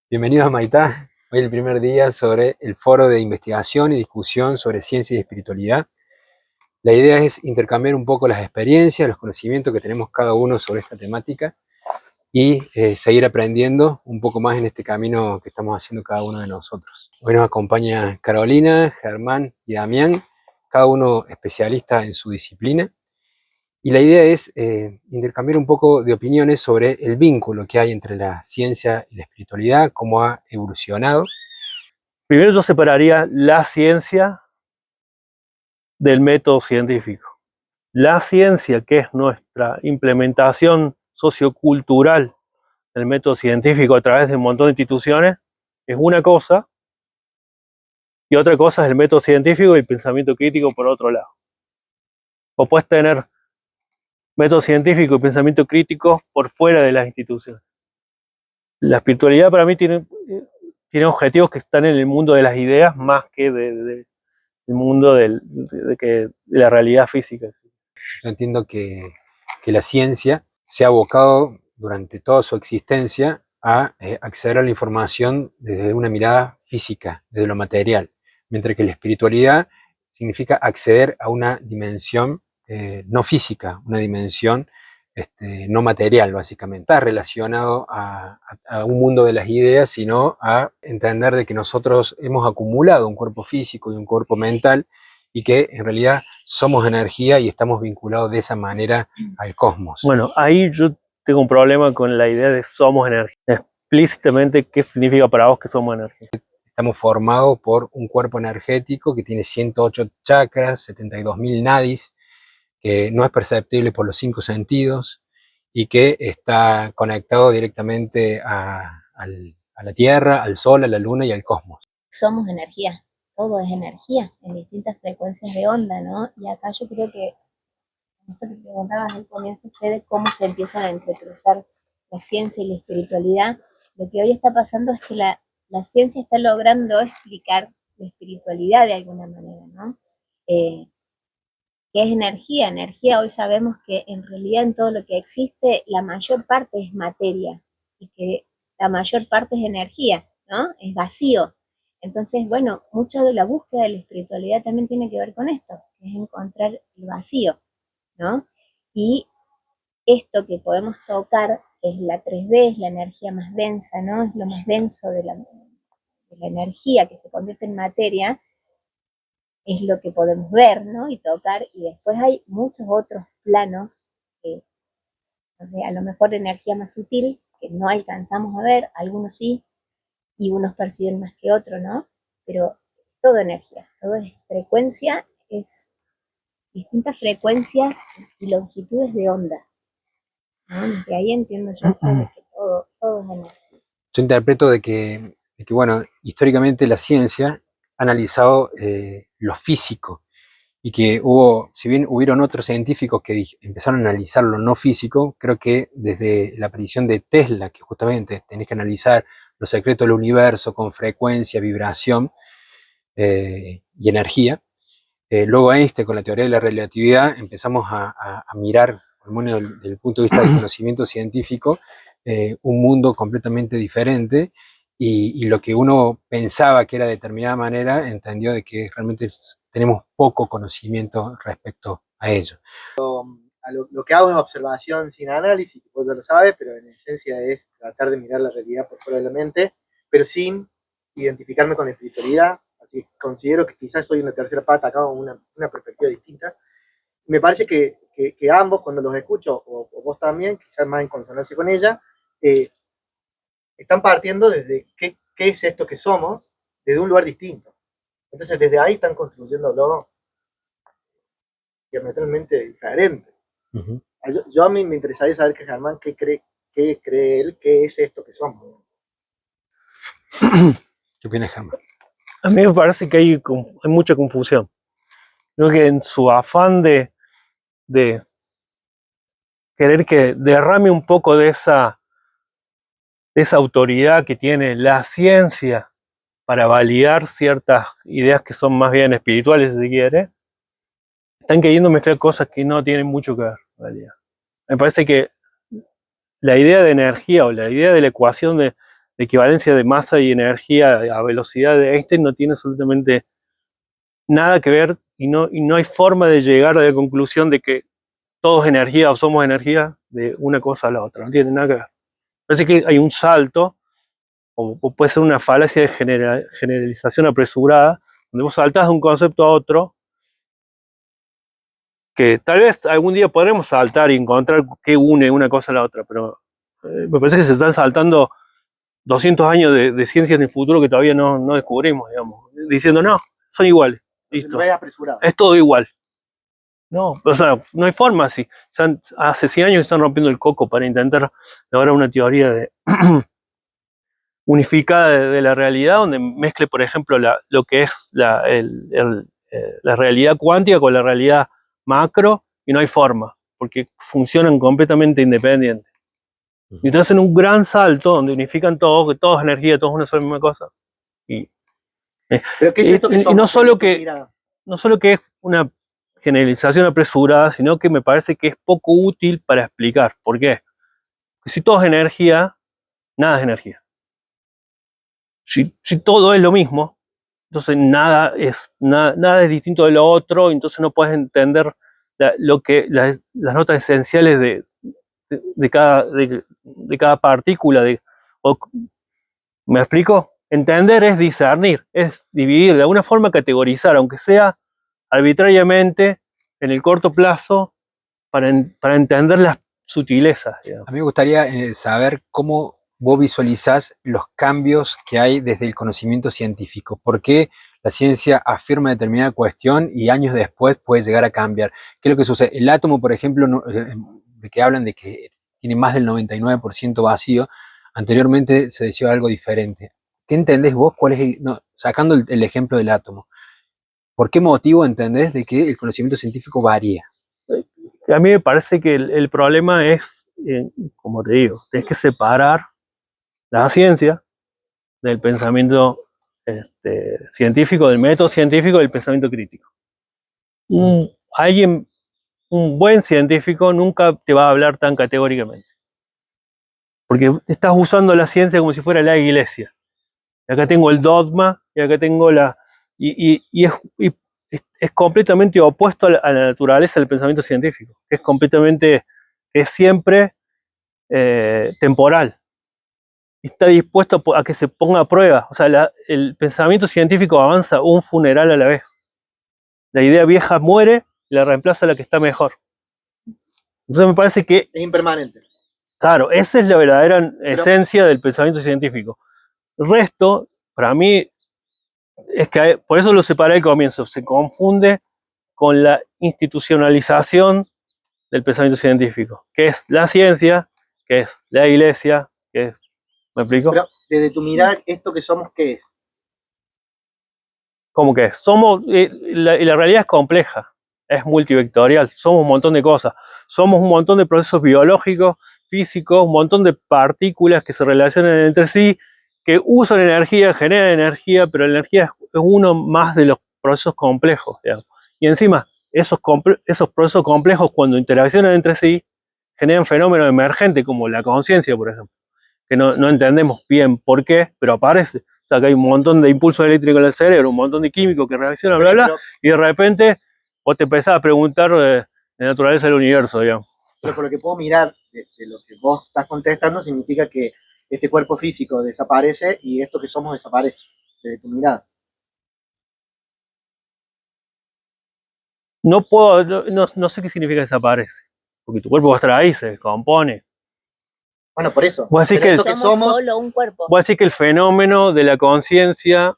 Bienvenidos a Maitá. Hoy es el primer día sobre el foro de investigación y discusión sobre ciencia y espiritualidad. La idea es intercambiar un poco las experiencias, los conocimientos que tenemos cada uno sobre esta temática y seguir aprendiendo un poco más en este camino que estamos haciendo cada uno de nosotros. Hoy nos acompaña Carolina, Germán y Damián, cada uno especialista en su disciplina. Y la idea es intercambiar un poco de opiniones sobre el vínculo que hay entre la ciencia y la espiritualidad, cómo ha evolucionado. Primero yo separaría la ciencia del método científico. La ciencia, que es nuestra implementación sociocultural del método científico a través de un montón de instituciones, es una cosa, y otra cosa es el método científico y el pensamiento crítico por otro lado. O puedes tener método científico y pensamiento crítico por fuera de las instituciones. La espiritualidad para mí tiene objetivos que están en el mundo de las ideas más que del mundo de la realidad física. Yo entiendo que la ciencia se ha abocado durante toda su existencia a acceder a la información desde una mirada física, desde lo material, mientras que la espiritualidad significa acceder a una dimensión no física, una dimensión no material, básicamente. Está relacionado a un mundo de las ideas, sino a entender de que nosotros hemos acumulado un cuerpo físico y un cuerpo mental y que en realidad somos energía y estamos vinculados de esa manera al cosmos. Bueno, ahí yo tengo un problema con la idea de somos energía. Explícitamente, ¿qué significa para vos que somos energía? Estamos formados por un cuerpo energético que tiene 108 chakras, 72.000 nadis, que no es perceptible por los 5 sentidos y que está conectado directamente a la Tierra, al Sol, a la Luna y al cosmos. Somos energía, todo es energía en distintas frecuencias de onda, ¿no? Y acá yo creo que esto que preguntabas al comienzo, de cómo se empiezan a entrecruzar la ciencia y la espiritualidad, lo que hoy está pasando es que la ciencia está logrando explicar la espiritualidad de alguna manera, ¿no? ¿Qué es energía? Energía hoy sabemos que en realidad en todo lo que existe la mayor parte es materia y que la mayor parte es energía, ¿no? Es vacío. Entonces, bueno, mucha de la búsqueda de la espiritualidad también tiene que ver con esto, que es encontrar el vacío, ¿no? Y esto que podemos tocar es la 3D, es la energía más densa, ¿no? Es lo más denso de la energía que se convierte en materia, es lo que podemos ver, ¿no? Y tocar, y después hay muchos otros planos, donde a lo mejor energía más sutil, que no alcanzamos a ver, algunos sí, y unos perciben más que otros, ¿no? Pero todo energía, todo es frecuencia, es distintas frecuencias y longitudes de onda, ¿no? Y ahí entiendo yo que todo es energía. Yo interpreto de que, bueno, históricamente la ciencia ha analizado lo físico y que hubo, si bien hubieron otros científicos que empezaron a analizar lo no físico, creo que desde la aparición de Tesla, que justamente tenés que analizar los secretos del universo con frecuencia, vibración y energía, luego Einstein con la teoría de la relatividad empezamos a mirar, por lo menos desde el punto de vista del conocimiento científico, un mundo completamente diferente y lo que uno pensaba que era de determinada manera, entendió de que realmente tenemos poco conocimiento respecto a ello. Lo que hago es observación sin análisis, vos ya lo sabes, pero en esencia es tratar de mirar la realidad por fuera de la mente, pero sin identificarme con la espiritualidad. Así considero que quizás soy una tercera pata acá, una perspectiva distinta. Me parece que ambos, cuando los escucho, o vos también, quizás más en consonancia con ella, están partiendo desde qué es esto que somos, desde un lugar distinto. Entonces, desde ahí están construyéndolo diametralmente diferente. Uh-huh. Yo a mí me interesaría saber que Germán, ¿qué cree él? ¿Qué es esto que somos? ¿Qué opinas, Germán? A mí me parece que hay mucha confusión. Creo que en su afán de querer que derrame un poco de esa autoridad que tiene la ciencia para validar ciertas ideas que son más bien espirituales, si se quiere, están queriendo mezclar cosas que no tienen mucho que ver, en realidad. Me parece que la idea de energía o la idea de la ecuación de equivalencia de masa y energía a velocidad de Einstein no tiene absolutamente nada que ver y no hay forma de llegar a la conclusión de que todo es energía o somos energía de una cosa a la otra, no tiene nada que ver. Parece que hay un salto, o puede ser una falacia de generalización apresurada, donde vos saltás de un concepto a otro, que tal vez algún día podremos saltar y encontrar qué une una cosa a la otra, pero me parece que se están saltando 200 años de ciencia en el futuro que todavía no descubrimos, digamos, diciendo, no, son iguales, listo, Es apresurado. es todo igual. No, o sea, no hay forma así. O sea, hace 100 años que están rompiendo el coco para intentar lograr una teoría unificada de la realidad, donde mezcle, por ejemplo, lo que es la realidad cuántica con la realidad macro, y no hay forma, porque funcionan completamente independientes. Y entonces hacen un gran salto donde unifican todo, que todo es energía, todo es una sola misma cosa. Pero ¿qué es esto que y somos? no solo que Mira, es una generalización apresurada, sino que me parece que es poco útil para explicar. ¿Por qué? Porque si todo es energía, nada es energía. Si todo es lo mismo, entonces nada es distinto de lo otro, entonces no puedes entender las notas esenciales de cada partícula. ¿Me explico? Entender es discernir, es dividir, de alguna forma categorizar, aunque sea arbitrariamente, en el corto plazo, para entender las sutilezas, digamos. A mí me gustaría saber cómo vos visualizás los cambios que hay desde el conocimiento científico. ¿Por qué la ciencia afirma determinada cuestión y años después puede llegar a cambiar? ¿Qué es lo que sucede? El átomo, por ejemplo, de que hablan de que tiene más del 99% vacío, anteriormente se decía algo diferente. ¿Qué entendés vos? ¿Cuál es sacando el ejemplo del átomo? ¿Por qué motivo entendés de que el conocimiento científico varía? A mí me parece que el problema es, como te digo, tienes que separar la ciencia del pensamiento científico, del método científico, del pensamiento crítico. Un buen científico nunca te va a hablar tan categóricamente, porque estás usando la ciencia como si fuera la iglesia. Y acá tengo el dogma, y acá tengo y es completamente opuesto a la naturaleza del pensamiento científico, que es siempre temporal. Está dispuesto a que se ponga a prueba. O sea, el pensamiento científico avanza un funeral a la vez. La idea vieja muere y la reemplaza la que está mejor. Entonces me parece que, es impermanente. claro, esa es la verdadera esencia del pensamiento científico. El resto, para mí, es que por eso lo separé al comienzo, se confunde con la institucionalización del pensamiento científico, que es la ciencia, que es la iglesia, que es... ¿Me explico? Pero desde tu mirada, ¿esto que somos qué es? ¿Cómo que es? La realidad es compleja, es multivectorial, somos un montón de cosas, somos un montón de procesos biológicos, físicos, un montón de partículas que se relacionan entre sí, que usan energía, generan energía, pero la energía es uno más de los procesos complejos, digamos. Y encima, esos procesos complejos, cuando interaccionan entre sí, generan fenómenos emergentes, como la conciencia, por ejemplo, que no entendemos bien por qué, pero aparece. O sea, que hay un montón de impulsos eléctricos en el cerebro, un montón de químicos que reaccionan, bla, bla, y de repente vos te empezás a preguntar de la naturaleza del universo, digamos. Pero por lo que puedo mirar de lo que vos estás contestando, significa que este cuerpo físico desaparece y esto que somos desaparece, desde tu mirada. No sé qué significa desaparece, porque tu cuerpo va a estar ahí, se descompone. Bueno, por eso. Vos decís que somos solo un cuerpo. Vos decís que el fenómeno de la conciencia,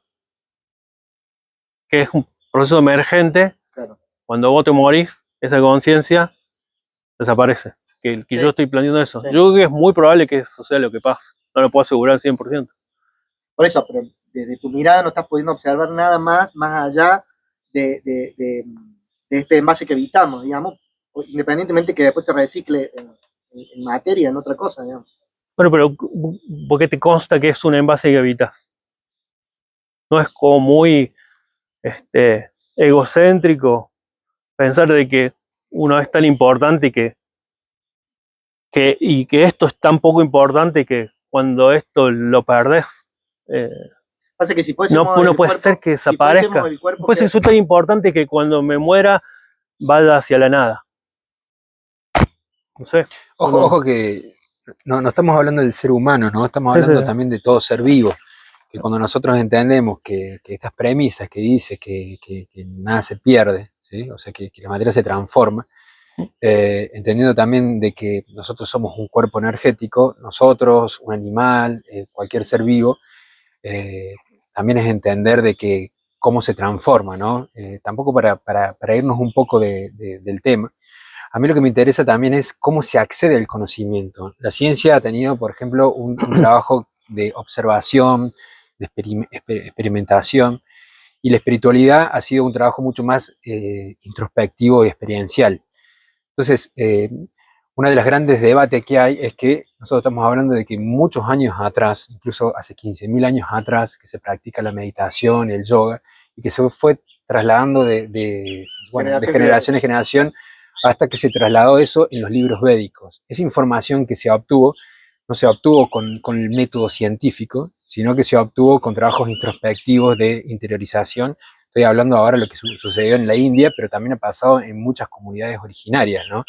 que es un proceso emergente, claro, cuando vos te morís, esa conciencia desaparece. Que sí, yo estoy planteando eso. Sí. Yo creo que es muy probable que eso sea lo que pase. No lo puedo asegurar al 100%. Por eso, pero desde tu mirada no estás pudiendo observar nada más allá de este envase que evitamos, digamos, independientemente que después se recicle en materia, en otra cosa, digamos. Bueno, pero ¿por qué te consta que es un envase que evitas? No es como muy egocéntrico pensar de que uno es tan importante y que esto es tan poco importante que cuando esto lo perdés, Pasa que si no, fuésemos no el puede cuerpo, ser que si desaparezca. fuésemos el cuerpo Pues que- eso es tan importante que cuando me muera vaya hacia la nada. No sé. Ojo, no. ojo que no estamos hablando del ser humano, ¿no? Estamos Sí, hablando sí. también de todo ser vivo. Que cuando nosotros entendemos que estas premisas que dice que nada se pierde, ¿sí? O sea, que la materia se transforma, entendiendo también de que nosotros somos un cuerpo energético, nosotros, un animal, cualquier ser vivo, también es entender de que cómo se transforma, ¿no? Tampoco para irnos un poco del tema, a mí lo que me interesa también es cómo se accede al conocimiento. La ciencia ha tenido, por ejemplo, un trabajo de observación, de experimentación, y la espiritualidad ha sido un trabajo mucho más introspectivo y experiencial. Entonces, una de las grandes debates que hay es que nosotros estamos hablando de que muchos años atrás, incluso hace 15.000 años atrás, que se practica la meditación, el yoga, y que se fue trasladando bueno, de generación en generación hasta que se trasladó eso en los libros védicos. Esa información que se obtuvo no se obtuvo con el método científico, sino que se obtuvo con trabajos introspectivos de interiorización. Estoy hablando ahora de lo que sucedió en la India, pero también ha pasado en muchas comunidades originarias, ¿no?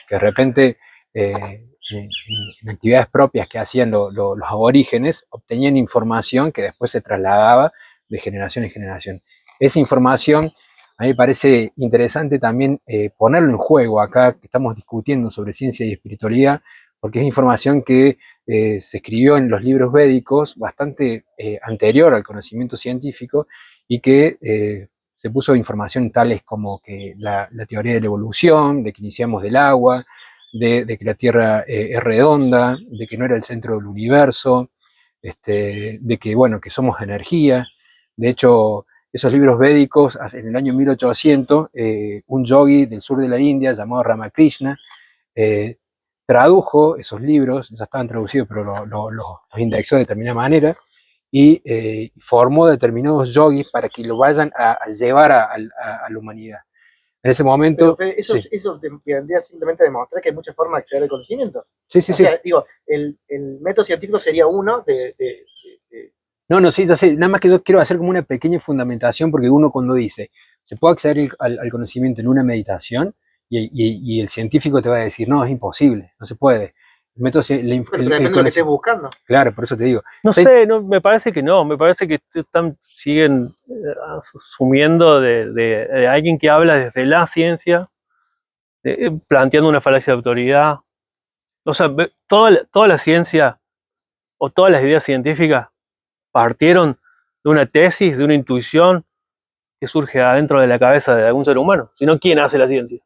Que de repente en actividades propias que hacían los aborígenes, obtenían información que después se trasladaba de generación en generación. Esa información a mí me parece interesante también ponerlo en juego acá, que estamos discutiendo sobre ciencia y espiritualidad, porque es información que se escribió en los libros védicos bastante anterior al conocimiento científico y que se puso información tales como que la teoría de la evolución, de que iniciamos del agua, de que la Tierra es redonda, de que no era el centro del universo, de que, bueno, que somos energía. De hecho, esos libros védicos, en el año 1800, un yogi del sur de la India llamado Ramakrishna tradujo esos libros, ya estaban traducidos, pero los indexó de determinada manera y formó determinados yogis para que lo vayan a llevar a la humanidad. En ese momento, Pero eso, sí, eso vendría simplemente a demostrar que hay muchas formas de acceder al conocimiento. sí, sí, O sí. sea, digo, el método científico sería uno de No, sí, ya sé, nada más que yo quiero hacer como una pequeña fundamentación, porque uno cuando dice, se puede acceder al conocimiento en una meditación, y el científico te va a decir, no, es imposible, no se puede. El método, pero depende de lo que estés buscando. claro, por eso te digo. No sé, no, me parece que no, me parece que siguen asumiendo de alguien que habla desde la ciencia, planteando una falacia de autoridad. O sea, toda la ciencia o todas las ideas científicas partieron de una tesis, de una intuición que surge adentro de la cabeza de algún ser humano. Si no, ¿quién hace la ciencia?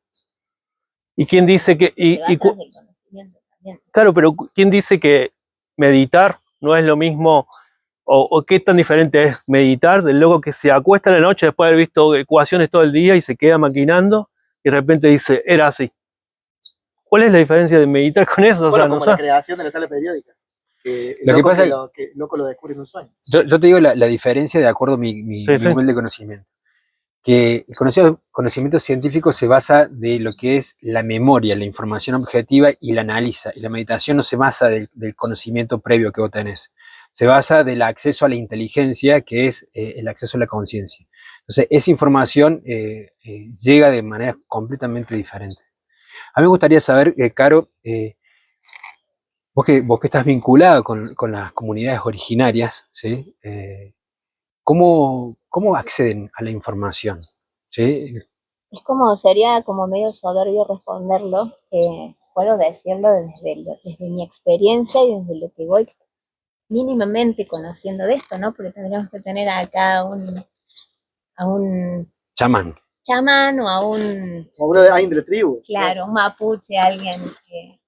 ¿Y quién dice que... Se va atrás del conocimiento también. Claro, pero ¿quién dice que meditar no es lo mismo o qué tan diferente es meditar del loco que se acuesta en la noche después de haber visto ecuaciones todo el día y se queda maquinando y de repente dice, era así? ¿Cuál es la diferencia de meditar con eso? O Bueno, sea, no como la sé. creación de la tabla periódica. Que Lo que pasa es que loco lo descubre en un sueño. yo te digo la diferencia de acuerdo a mi Sí, sí. nivel de conocimiento. Que el conocimiento científico se basa de lo que es la memoria, la información objetiva y la analiza. Y la meditación no se basa del conocimiento previo que vos tenés. Se basa del acceso a la inteligencia, que es el acceso a la conciencia. Entonces, esa información llega de manera completamente diferente. A mí me gustaría saber, Caro, vos que estás vinculado con las comunidades originarias, ¿sí? ¿Cómo acceden a la información? ¿Sí? Es como, sería como medio soberbio responderlo, puedo decirlo desde mi experiencia y desde lo que voy mínimamente conociendo de esto, ¿no? Porque tendríamos que tener acá a un Chamán. chamán o a un, Como uno de alguien de la tribu. claro, un mapuche, alguien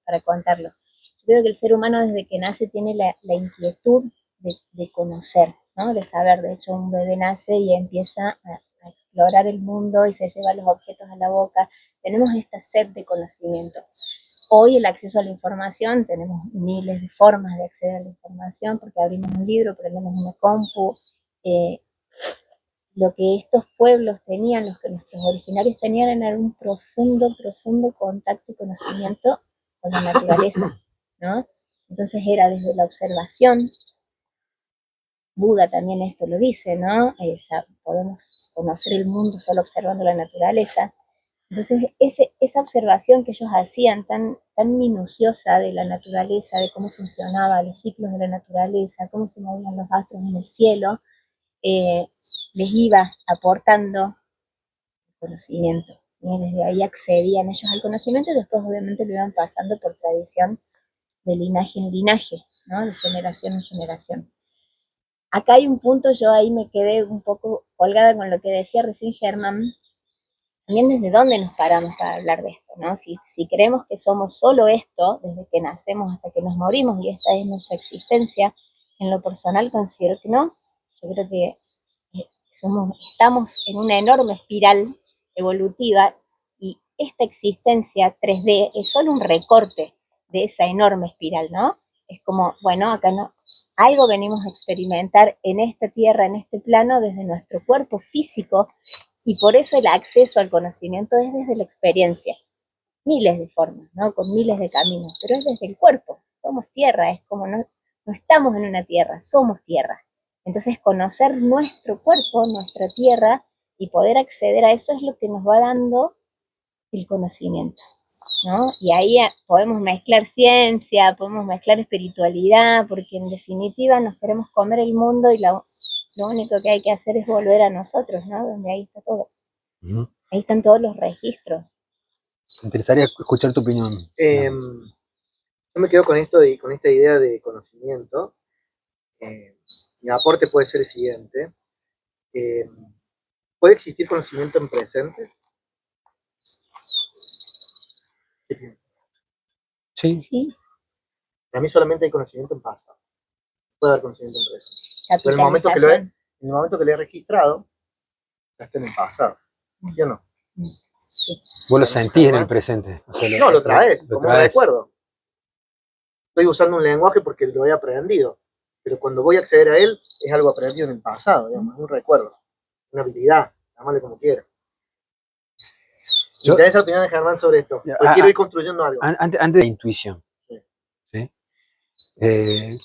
para contarlo. Yo creo que el ser humano desde que nace tiene la inquietud de conocer, ¿no? De saber. De hecho, un bebé nace y empieza a explorar el mundo y se lleva los objetos a la boca. Tenemos esta sed de conocimiento. Hoy el acceso a la información, tenemos miles de formas de acceder a la información, porque abrimos un libro, prendemos una compu. Lo que estos pueblos tenían, los que nuestros originarios tenían, era un profundo contacto y conocimiento con la naturaleza, ¿no? Entonces era desde la observación. Buda también esto lo dice, ¿no? Podemos conocer el mundo solo observando la naturaleza. Entonces, esa observación que ellos hacían tan minuciosa de la naturaleza, de cómo funcionaban los ciclos de la naturaleza, cómo se movían los astros en el cielo, les iba aportando conocimiento, ¿sí? Desde ahí accedían ellos al conocimiento y después obviamente lo iban pasando por tradición de linaje en linaje, ¿no? De generación en generación. Acá hay un punto, yo ahí me quedé un poco colgada con lo que decía recién Germán, también desde dónde nos paramos para hablar de esto, ¿no? Si creemos que somos solo esto, desde que nacemos hasta que nos morimos, y esta es nuestra existencia, en lo personal considero que no. Yo creo que estamos en una enorme espiral evolutiva y esta existencia 3D es solo un recorte de esa enorme espiral, ¿no? Es como, bueno, acá no, algo venimos a experimentar en esta tierra, en este plano, desde nuestro cuerpo físico, y por eso el acceso al conocimiento es desde la experiencia. Miles de formas, ¿no? Con miles de caminos, pero es desde el cuerpo. Somos tierra, es como no estamos en una tierra, somos tierra. Entonces conocer nuestro cuerpo, nuestra tierra, y poder acceder a eso es lo que nos va dando el conocimiento, ¿no? Y ahí podemos mezclar ciencia, podemos mezclar espiritualidad, porque en definitiva nos queremos comer el mundo y lo único que hay que hacer es volver a nosotros, ¿no? Donde ahí está todo. Ahí están todos los registros. Me interesaría escuchar tu opinión. Yo me quedo con con esta idea de conocimiento. Mi aporte puede ser el siguiente. ¿Puede existir conocimiento en presente? ¿Qué piensas? Sí. Sí. Para mí solamente hay conocimiento en pasado. Puede haber conocimiento en presente. Pero en el momento que lo he registrado, ya está en el pasado. ¿Sí o no? Sí. Vos lo sentís en el presente. O sea, No, lo traes, como un recuerdo. Estoy usando un lenguaje porque lo he aprendido, pero cuando voy a acceder a él, es algo aprendido en el pasado, digamos, es un recuerdo, una habilidad, llamarle como quiera. Me interesa la opinión de Germán sobre esto, porque quiero ir construyendo algo. Antes de la intuición, ¿sí?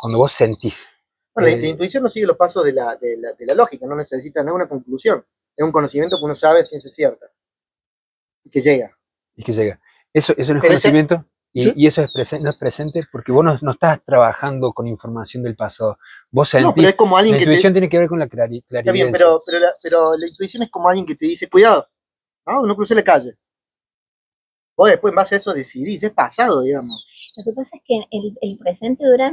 Cuando vos sentís. Bueno, la intuición no sigue los pasos de la lógica, no necesita, no es una conclusión, es un conocimiento que uno sabe a ciencia cierta, y que llega. Eso no es conocimiento, y eso no es presente, porque vos no estás trabajando con información del pasado. Vos sentís, no, pero es como alguien la intuición tiene que ver con la claridad. Está bien, pero la intuición es como alguien que te dice, cuidado, ¿no? No crucé la calle. Vos después en base a eso decidís, es pasado, digamos. Lo que pasa es que el presente dura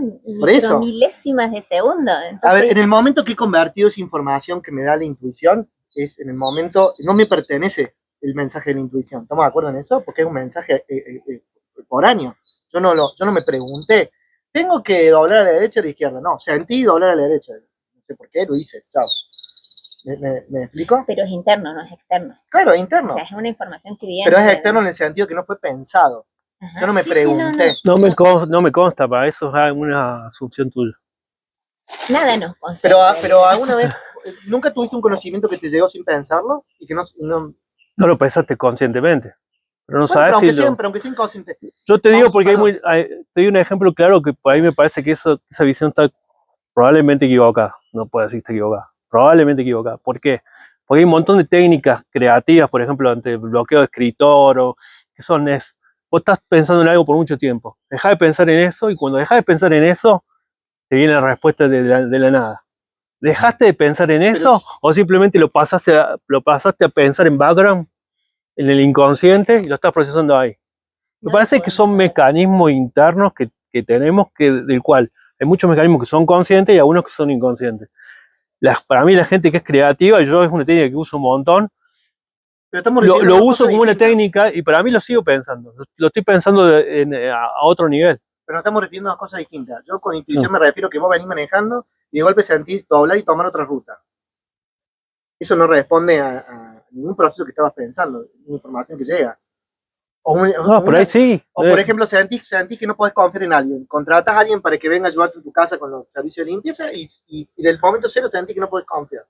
milésimas de segundo. Entonces... A ver, en el momento que he convertido esa información que me da la intuición, es en el momento, no me pertenece el mensaje de la intuición. ¿Estamos de acuerdo en eso? Porque es un mensaje foráneo. Yo no me pregunté, ¿tengo que doblar a la derecha o a la izquierda? No, sentí doblar a la derecha. No sé por qué, lo hice, chao. ¿Me explico? Pero es interno, no es externo. Claro, es interno. O sea, es una información que viene. Pero es externo en el sentido que no fue pensado. Ajá. Yo no me pregunté. No me consta, para eso es una asunción tuya. Nada nos consta. Pero alguna vez, ¿nunca tuviste un conocimiento que te llegó sin pensarlo? Y que no lo pensaste conscientemente. Pero no bueno, sabes pero aunque sea inconsciente. Yo te digo porque te doy un ejemplo claro que por ahí me parece que esa visión está probablemente equivocada. No puedo decir que está equivocada. Probablemente equivocada. ¿Por qué? Porque hay un montón de técnicas creativas, por ejemplo, ante el bloqueo de escritor, o que vos estás pensando en algo por mucho tiempo. Dejá de pensar en eso, y cuando dejás de pensar en eso, te viene la respuesta de la nada. ¿Dejaste de pensar en eso o simplemente lo pasaste a pensar en background, en el inconsciente, y lo estás procesando ahí? Me parece que son mecanismos internos que tenemos, del cual hay muchos mecanismos que son conscientes y algunos que son inconscientes. Para mí la gente que es creativa, yo es una técnica que uso un montón, lo uso como una técnica y para mí lo sigo pensando, lo estoy pensando a otro nivel. Pero nos estamos refiriendo a cosas distintas. Yo con intuición me refiero a que vos venís manejando y de golpe sentís doblar y tomar otra ruta. Eso no responde a ningún proceso que estabas pensando, ninguna información que llega. Por ahí sí. O por ejemplo, sentís que no podés confiar en alguien. Contratás a alguien para que venga a ayudarte en tu casa con los servicios de limpieza y del momento cero sentís que no podés confiar.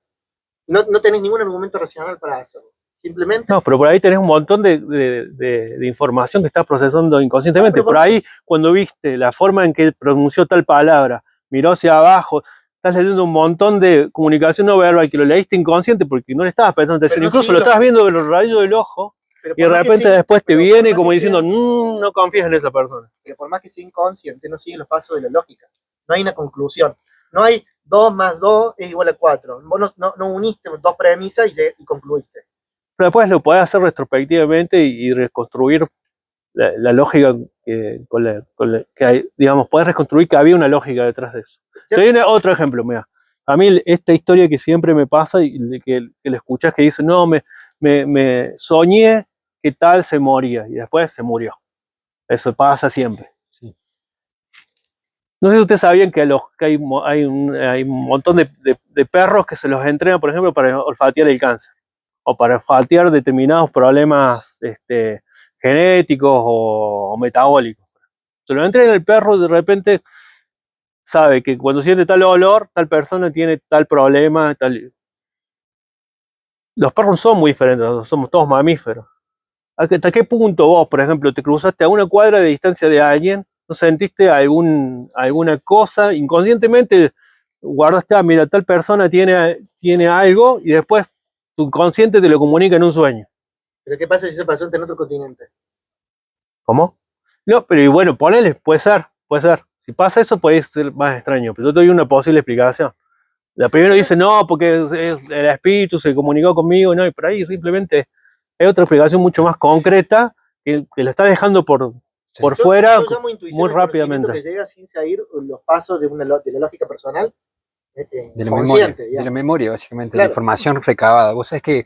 No tenés ningún argumento racional para hacerlo. Simplemente. No, pero por ahí tenés un montón de información que estás procesando inconscientemente. No, pero por vos ahí, decís- cuando viste la forma en que pronunció tal palabra, miró hacia abajo, estás leyendo un montón de comunicación no verbal que lo leíste inconsciente porque no le estabas prestando atención. Pero no Incluso sigue lo los- estabas viendo de los rayos del ojo pero y por de más que repente sea- después te pero por viene más como que diciendo, sea- no confías en esa persona. pero por más que sea inconsciente, no sigue los pasos de la lógica. No hay una conclusión. No hay 2 más 2 es igual a 4. Vos no uniste dos premisas y concluiste. Pero después lo podés hacer retrospectivamente y reconstruir la lógica que hay, digamos, podés reconstruir que había una lógica detrás de eso. Te doy otro ejemplo, mira. A mí esta historia que siempre me pasa y que le escuchas que dice, no, me soñé que tal se moría y después se murió. Eso pasa siempre. Sí. No sé si ustedes sabían que, hay un montón de perros que se los entrena, por ejemplo, para olfatear el cáncer o para olfatear determinados problemas genéticos o metabólicos. Se lo entrena el perro, de repente sabe que cuando siente tal olor, tal persona tiene tal problema, tal. Los perros no son muy diferentes, somos todos mamíferos. ¿Hasta qué punto vos, por ejemplo, te cruzaste a una cuadra de distancia de alguien, no sentiste alguna cosa, inconscientemente guardaste, mira, tal persona tiene algo y después tu inconsciente te lo comunica en un sueño? Pero ¿qué pasa si esa persona está en otro continente? ¿Cómo? No, pero y bueno, ponele, puede ser. Si pasa eso puede ser más extraño, pero yo te doy una posible explicación. La primera dice, no, porque el espíritu se comunicó conmigo, no, y por ahí simplemente hay otra explicación mucho más concreta que la está dejando por fuera Yo llamo intuición muy al conocimiento rápidamente. que llega sin seguir los pasos de la lógica personal De la memoria, consciente, de la digamos. memoria, básicamente, Claro. la información recabada. Vos sabés que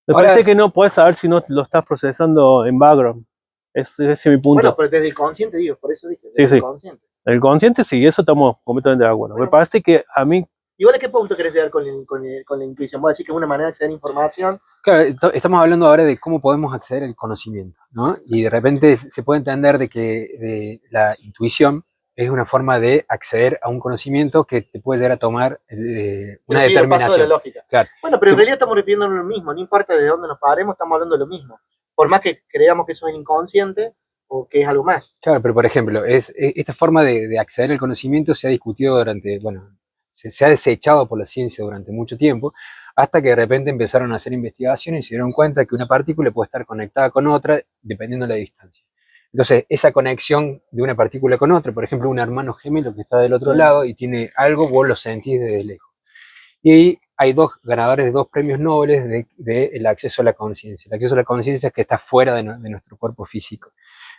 Me ahora parece que no puedes saber si no lo estás procesando en background. Ese es mi punto. Bueno, pero desde el consciente digo, por eso dije, desde Sí. el consciente. El consciente sí, eso estamos completamente de acuerdo. Bueno. Me parece que a mí Igual, ¿a qué punto querés llegar con la intuición? Vos decís que es una manera de acceder a información. claro, estamos hablando ahora de cómo podemos acceder al conocimiento, ¿no? Y de repente se puede entender de que la intuición es una forma de acceder a un conocimiento que te puede llegar a tomar una Pero sí, el paso de determinación. la lógica. Claro. Bueno, pero en realidad estamos refiriéndonos a lo mismo. No importa de dónde nos paremos, estamos hablando de lo mismo. Por más que creamos que eso es el inconsciente o que es algo más. Claro, pero por ejemplo, esta forma de acceder al conocimiento se ha discutido durante, bueno, se ha desechado por la ciencia durante mucho tiempo, hasta que de repente empezaron a hacer investigaciones y se dieron cuenta que una partícula puede estar conectada con otra dependiendo de la distancia. Entonces, esa conexión de una partícula con otra, por ejemplo, un hermano gemelo que está del otro lado y tiene algo, vos lo sentís desde lejos. Y ahí hay dos ganadores de 2 premios Nobel del acceso a la conciencia. El acceso a la conciencia es que está fuera de nuestro cuerpo físico.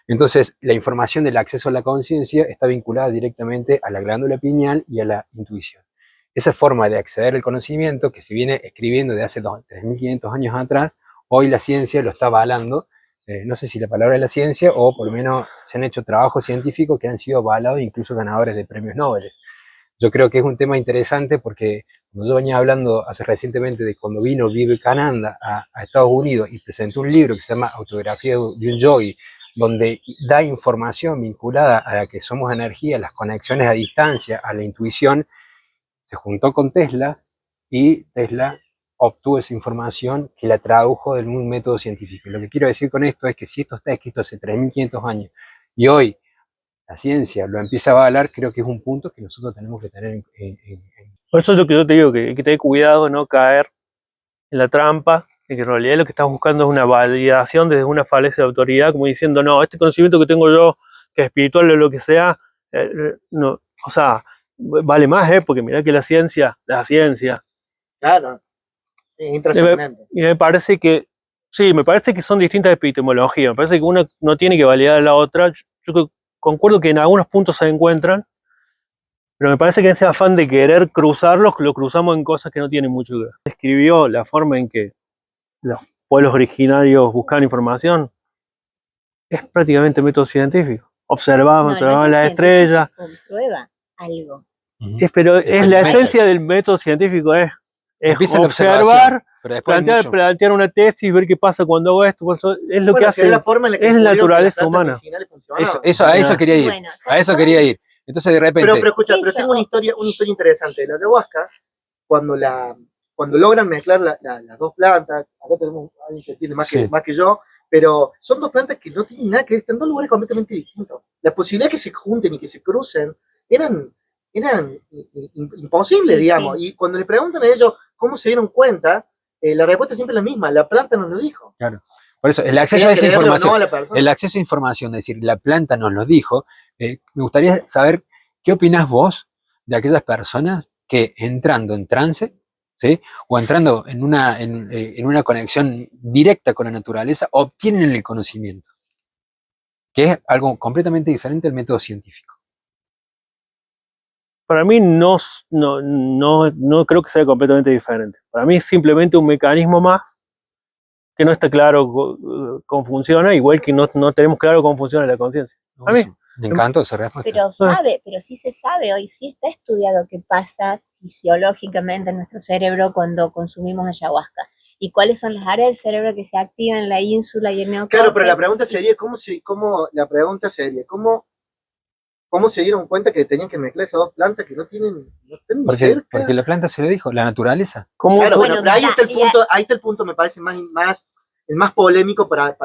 Entonces, la información del acceso a la conciencia está vinculada directamente a la glándula pineal y a la intuición. Esa forma de acceder al conocimiento, que se viene escribiendo de hace 3.500 años atrás, hoy la ciencia lo está avalando. No sé si la palabra es la ciencia, o por lo menos se han hecho trabajos científicos que han sido avalados, incluso ganadores de premios Nobel. Yo creo que es un tema interesante porque, como yo venía hablando hace recientemente de cuando vino Vivekananda a Estados Unidos y presentó un libro que se llama Autografía de un Yogi, donde da información vinculada a la que somos energía, las conexiones a distancia, a la intuición, se juntó con Tesla y Tesla obtuvo esa información que la tradujo de un método científico. Lo que quiero decir con esto es que si esto está escrito hace 3.500 años y hoy la ciencia lo empieza a avalar, creo que es un punto que nosotros tenemos que tener por eso es lo que yo te digo, que hay que tener cuidado, no caer en la trampa, de que en realidad lo que estás buscando es una validación desde una falencia de autoridad, como diciendo, no, este conocimiento que tengo yo, que es espiritual o lo que sea, no, o sea, vale más, porque mirá que la ciencia, Claro, es intrascendente. y me parece que, sí, me parece que son distintas epistemologías, me parece que una no tiene que validar a la otra, yo concuerdo que en algunos puntos se encuentran, pero me parece que en ese afán de querer cruzarlos, lo cruzamos en cosas que no tienen mucho que ver. Describió la forma en que los pueblos originarios buscaban información, es prácticamente método científico. Observaban las estrellas. Comprueba algo. Pero es la esencia del método científico, es observar, plantear una tesis, ver qué pasa cuando hago esto. Es lo que hace, es la forma en la que es la naturaleza humana. A eso quería ir. Bueno, a eso quería ir. Entonces de repente. Pero escucha, pero tengo una historia interesante. La ayahuasca, cuando cuando logran mezclar las dos plantas, acá tenemos a alguien que entiende Sí. más que yo, pero son dos plantas que no tienen nada que ver, están en dos lugares completamente distintos. La posibilidad que se junten y que se crucen eran imposibles, Sí, digamos. sí. Y cuando le preguntan a ellos cómo se dieron cuenta, la respuesta siempre es la misma, la planta nos lo dijo. Claro. Por eso, el acceso Sea a esa creerle o información, no a la persona. el acceso a información, es decir, la planta nos lo dijo, me gustaría saber qué opinás vos de aquellas personas que entrando en trance, ¿sí? O entrando en una conexión directa con la naturaleza, obtienen el conocimiento, que es algo completamente diferente al método científico. Para mí no creo que sea completamente diferente. Para mí es simplemente un mecanismo más que no está claro cómo funciona, igual que no tenemos claro cómo funciona la conciencia. A mí, Me encantó esa respuesta. Pero sí se sabe, hoy sí está estudiado qué pasa fisiológicamente en nuestro cerebro cuando consumimos ayahuasca. Y cuáles son las áreas del cerebro que se activan, la ínsula y el neocórtex. Claro, pero la pregunta sería, ¿cómo se dieron cuenta que tenían que mezclar esas dos plantas que no están ni cerca? Porque la planta se lo dijo, la naturaleza. Claro, Bueno, pero ahí está el punto, me parece el más polémico para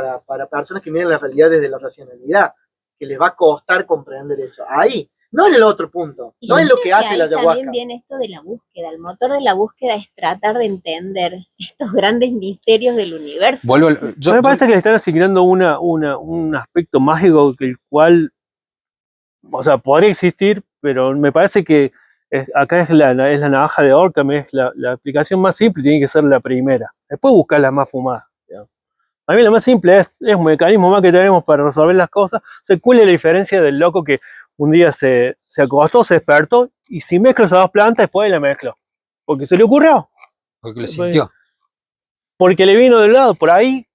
personas que miran la realidad desde la racionalidad, que les va a costar comprender eso. Ahí, no en el otro punto, Y no yo en lo creo que hace la ahí ayahuasca. también viene esto de la búsqueda. El motor de la búsqueda es tratar de entender estos grandes misterios del universo. Me parece que le están asignando un aspecto mágico el cual, o sea, podría existir, pero me parece que acá es la navaja de Occam, es la aplicación más simple, tiene que ser la primera. Después buscar la más fumada. ¿Digamos? A mí la más simple es un mecanismo más que tenemos para resolver las cosas. ¿Cuál es la diferencia del loco que un día se acostó, se despertó y si mezclo esas dos plantas fue y la mezcló? Porque se le ocurrió. Porque lo sintió. Porque le vino del lado. Por ahí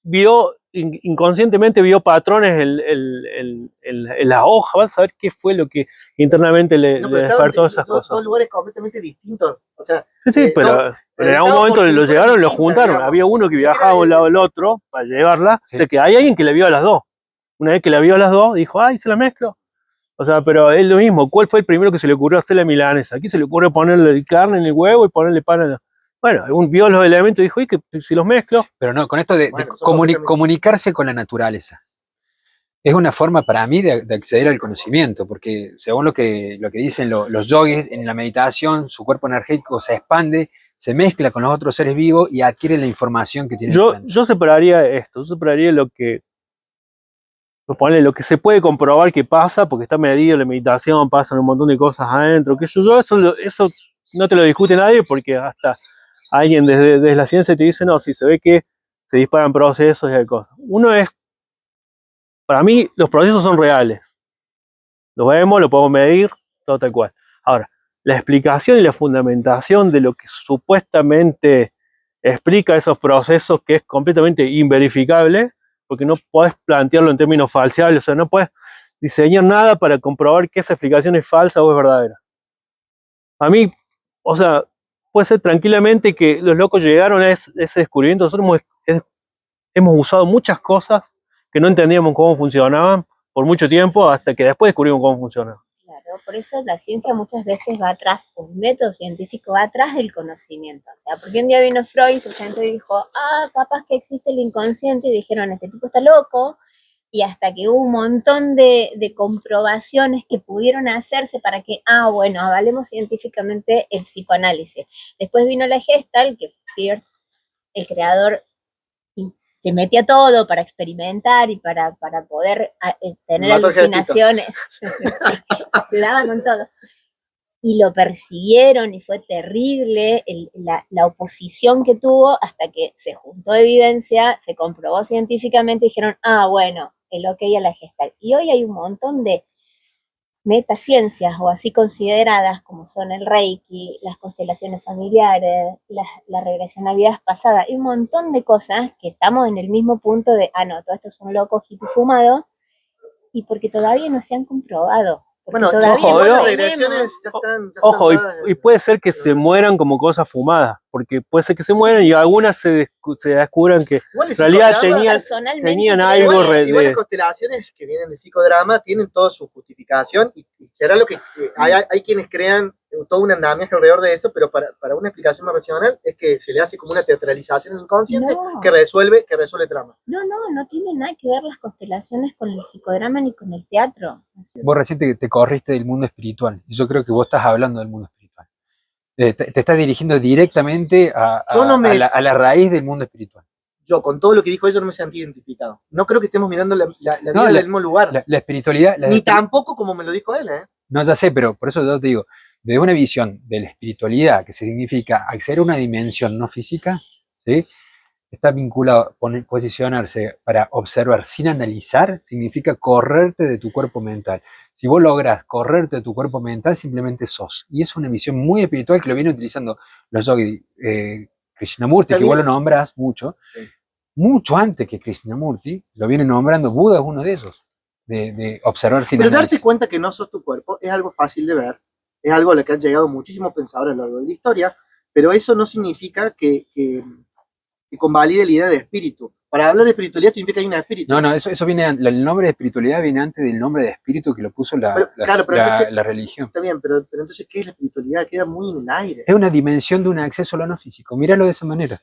vio, inconscientemente vio patrones en la hoja. Vas a ver qué fue lo que internamente le despertó esas cosas. Dos lugares completamente distintos. O sea, sí, pero en algún momento lo llegaron, lo juntaron. Digamos. Había uno que viajaba de un lado al otro para llevarla. Sí. O sea que hay alguien que le vio a las dos. Una vez que la vio a las dos, dijo, ay, se la mezclo. O sea, pero es lo mismo. ¿Cuál fue el primero que se le ocurrió hacer la milanesa? Aquí se le ocurrió ponerle carne en el huevo y ponerle pan en la... Bueno, vio los elementos y dijo, ¿y que si los mezclo? Pero no, con esto de comunicarse con la naturaleza. Es una forma para mí de acceder al conocimiento, porque según lo que dicen los yogis, en la meditación su cuerpo energético se expande, se mezcla con los otros seres vivos y adquiere la información que tiene. Yo separaría esto, yo separaría lo que se puede comprobar que pasa, porque está medido la meditación, pasan un montón de cosas adentro, que eso no te lo discute nadie, porque hasta alguien desde la ciencia te dice, no, si se ve que se disparan procesos y hay cosas. Uno es, para mí, los procesos son reales. Los vemos, lo podemos medir, todo tal cual. Ahora, la explicación y la fundamentación de lo que supuestamente explica esos procesos, que es completamente inverificable, porque no podés plantearlo en términos falseables, o sea, no podés diseñar nada para comprobar que esa explicación es falsa o es verdadera. A mí, o sea, puede ser tranquilamente que los locos llegaron a ese descubrimiento. Nosotros hemos usado muchas cosas que no entendíamos cómo funcionaban por mucho tiempo, hasta que después descubrimos cómo funcionaban. Claro, por eso la ciencia muchas veces va atrás, un método científico va atrás del conocimiento. O sea, porque un día vino Freud, se sentó y dijo, capaz que existe el inconsciente, y dijeron, este tipo está loco, y hasta que hubo un montón de comprobaciones que pudieron hacerse para que, bueno, avalemos científicamente el psicoanálisis. Después vino la Gestalt, que Peirce, el creador, se metía todo para experimentar y para poder tener alucinaciones. Se daba con todo. Y lo persiguieron y fue terrible la oposición que tuvo hasta que se juntó evidencia, se comprobó científicamente y dijeron, bueno, el ok a la Gestalt. Y hoy hay un montón de metaciencias o así consideradas como son el Reiki, las constelaciones familiares, la regresión a vidas pasadas, y un montón de cosas que estamos en el mismo punto de, no, todos estos son locos hippie fumados, y porque todavía no se han comprobado. Bueno, todavía las regresiones ya están ojo, y puede ser que se mueran como cosas fumadas, porque puede ser que se mueran y algunas se descubran que en realidad tenían algo. Igual las constelaciones que vienen de psicodrama tienen toda su justificación y será lo que hay quienes crean todo un andamiaje alrededor de eso, pero para una explicación más racional es que se le hace como una teatralización inconsciente No. que resuelve trama. No tiene nada que ver las constelaciones con el psicodrama ni con el teatro. Vos recién te corriste del mundo espiritual, y yo creo que vos estás hablando del mundo espiritual. Te estás dirigiendo directamente Yo no me- a la raíz del mundo espiritual. Yo, con todo lo que dijo ella, no me sentí identificado. No creo que estemos mirando la vida No, del mismo lugar. La espiritualidad... Ni tampoco como me lo dijo él, ¿eh? No, ya sé, pero por eso yo te digo, desde una visión de la espiritualidad, que significa acceder a una dimensión no física, ¿sí? Está vinculado, posicionarse para observar sin analizar, significa correrte de tu cuerpo mental. Si vos logras correrte de tu cuerpo mental, simplemente sos. Y es una visión muy espiritual que lo viene utilizando los yogis. Krishnamurti, que vos lo nombras mucho, Sí. mucho antes que Krishnamurti, lo viene nombrando. Buda es uno de esos, de observar sin Pero análisis. darte cuenta que no sos tu cuerpo es algo fácil de ver, es algo a lo que han llegado muchísimos pensadores a lo largo de la historia, pero eso no significa que convalide la idea de espíritu. Para hablar de espiritualidad significa que hay un espíritu. No, eso viene, el nombre de espiritualidad viene antes del nombre de espíritu que lo puso Pero entonces, la religión. está bien, pero entonces, ¿qué es la espiritualidad? Queda muy en el aire. Es una dimensión de un acceso a lo no físico. Míralo de esa manera.